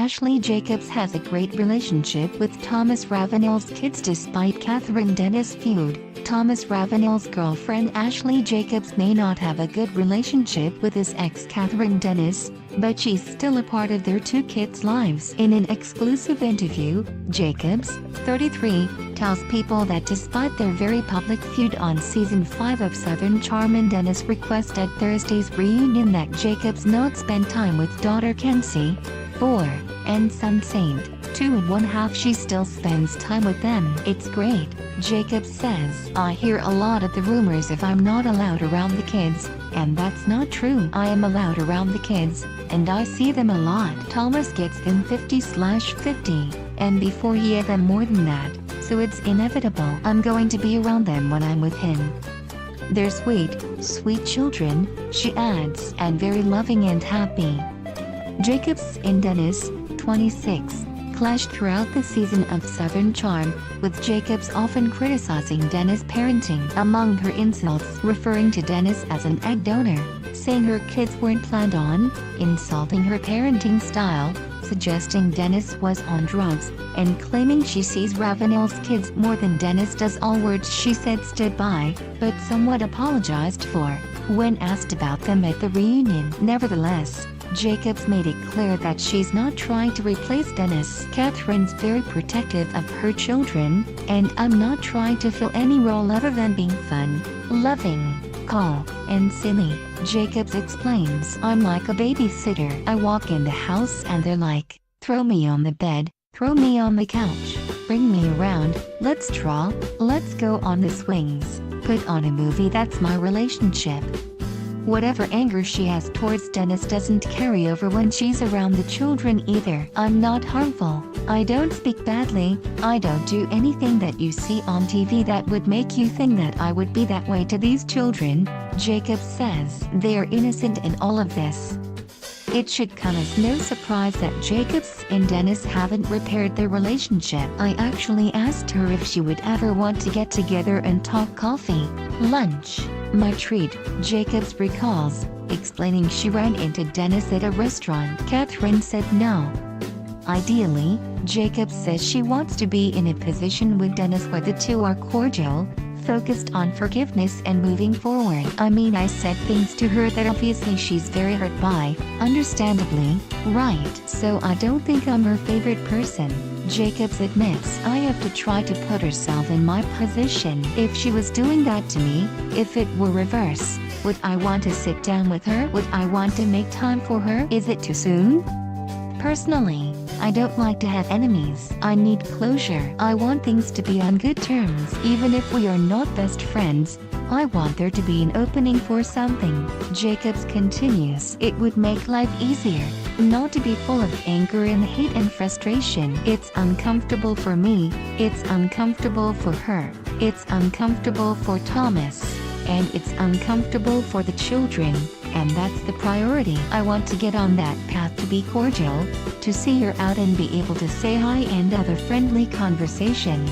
Ashley Jacobs has a great relationship with Thomas Ravenel's kids despite Kathryn Dennis' feud. Thomas Ravenel's girlfriend Ashley Jacobs may not have a good relationship with his ex Kathryn Dennis, but she's still a part of their two kids' lives. In an exclusive interview, Jacobs, 33, tells People that despite their very public feud on Season 5 of Southern Charm and Dennis' request at Thursday's reunion that Jacobs not spend time with daughter Kensie, 4, and son Saint, 2 and 1/2, she still spends time with them. It's great, Jacobs says. I hear a lot of the rumors if I'm not allowed around the kids, and that's not true. I am allowed around the kids, and I see them a lot. Thomas gets them 50/50, and before he had them more than that, so it's inevitable. I'm going to be around them when I'm with him. They're sweet, sweet children, she adds, and very loving and happy. Jacobs and Dennis, 26, clashed throughout the season of Southern Charm, with Jacobs often criticizing Dennis' parenting. Among her insults, referring to Dennis as an egg donor, saying her kids weren't planned on, insulting her parenting style, suggesting Dennis was on drugs, and claiming she sees Ravenel's kids more than Dennis does, all words she said stood by, but somewhat apologized for, when asked about them at the reunion. Nevertheless, Jacobs made it clear that she's not trying to replace Dennis. Kathryn's very protective of her children, and I'm not trying to fill any role other than being fun, loving, calm, and silly, Jacobs explains. I'm like a babysitter. I walk in the house and they're like, throw me on the bed, throw me on the couch, bring me around, let's draw, let's go on the swings, put on a movie. That's my relationship. Whatever anger she has towards Dennis doesn't carry over when she's around the children either. I'm not harmful. I don't speak badly. I don't do anything that you see on TV that would make you think that I would be that way to these children, Jacobs says. They are innocent in all of this. It should come as no surprise that Jacobs and Dennis haven't repaired their relationship. I actually asked her if she would ever want to get together and talk coffee, lunch. My treat, Jacobs recalls, explaining she ran into Dennis at a restaurant. Kathryn said no. Ideally, Jacobs says she wants to be in a position with Dennis where the two are cordial, focused on forgiveness and moving forward. I mean, I said things to her that obviously she's very hurt by, understandably, right? So I don't think I'm her favorite person, Jacobs admits. I have to try to put herself in my position. If she was doing that to me, if it were reverse, would I want to sit down with her? Would I want to make time for her? Is it too soon? Personally, I don't like to have enemies. I need closure. I want things to be on good terms. Even if we are not best friends, I want there to be an opening for something, Jacobs continues. It would make life easier, not to be full of anger and hate and frustration. It's uncomfortable for me, it's uncomfortable for her, it's uncomfortable for Thomas, and it's uncomfortable for the children, and that's the priority. I want to get on that path to be cordial, to see her out and be able to say hi and have a friendly conversation.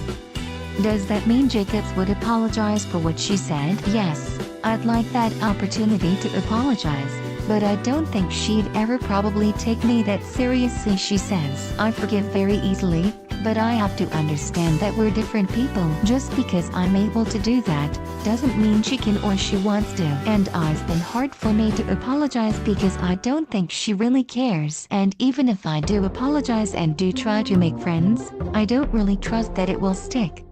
Does that mean Jacobs would apologize for what she said? Yes, I'd like that opportunity to apologize, but I don't think she'd ever probably take me that seriously, she says. I forgive very easily, but I have to understand that we're different people. Just because I'm able to do that, doesn't mean she can or she wants to. And it's been hard for me to apologize because I don't think she really cares. And even if I do apologize and do try to make friends, I don't really trust that it will stick.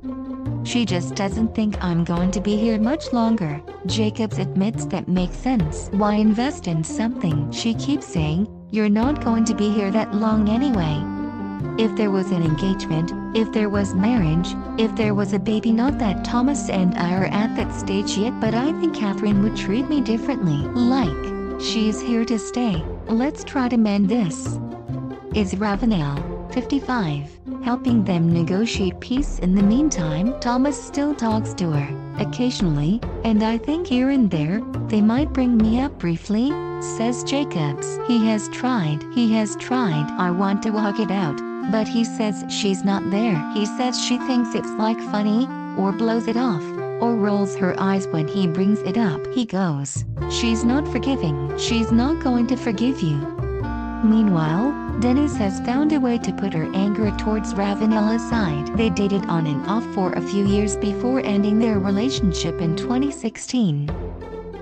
She just doesn't think I'm going to be here much longer. Jacobs admits that makes sense. Why invest in something? She keeps saying, you're not going to be here that long anyway. If there was an engagement, if there was marriage, if there was a baby, not that Thomas and I are at that stage yet, but I think Kathryn would treat me differently. Like, she's here to stay. Let's try to mend this. Is Ravenel, 55, helping them negotiate peace in the meantime? Thomas still talks to her, occasionally, and I think here and there, they might bring me up briefly, says Jacobs. He has tried. I want to hug it out, but he says she's not there. He says she thinks it's like funny, or blows it off, or rolls her eyes when he brings it up. He goes, she's not forgiving. She's not going to forgive you. Meanwhile, Dennis has found a way to put her anger towards Ravenel aside. They dated on and off for a few years before ending their relationship in 2016.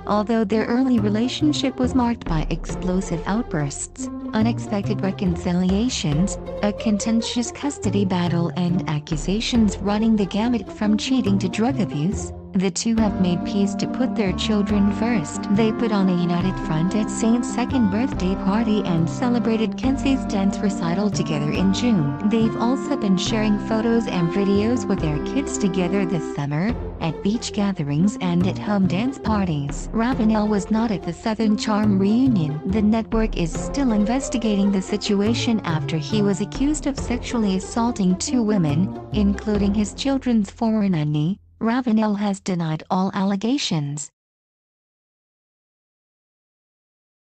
Although their early relationship was marked by explosive outbursts, unexpected reconciliations, a contentious custody battle and accusations running the gamut from cheating to drug abuse, the two have made peace to put their children first. They put on a united front at Saint's second birthday party and celebrated Kensie's dance recital together in June. They've also been sharing photos and videos with their kids together this summer, at beach gatherings and at home dance parties. Ravenel was not at the Southern Charm reunion. The network is still investigating the situation after he was accused of sexually assaulting 2 women, including his children's former nanny. Ravenel has denied all allegations.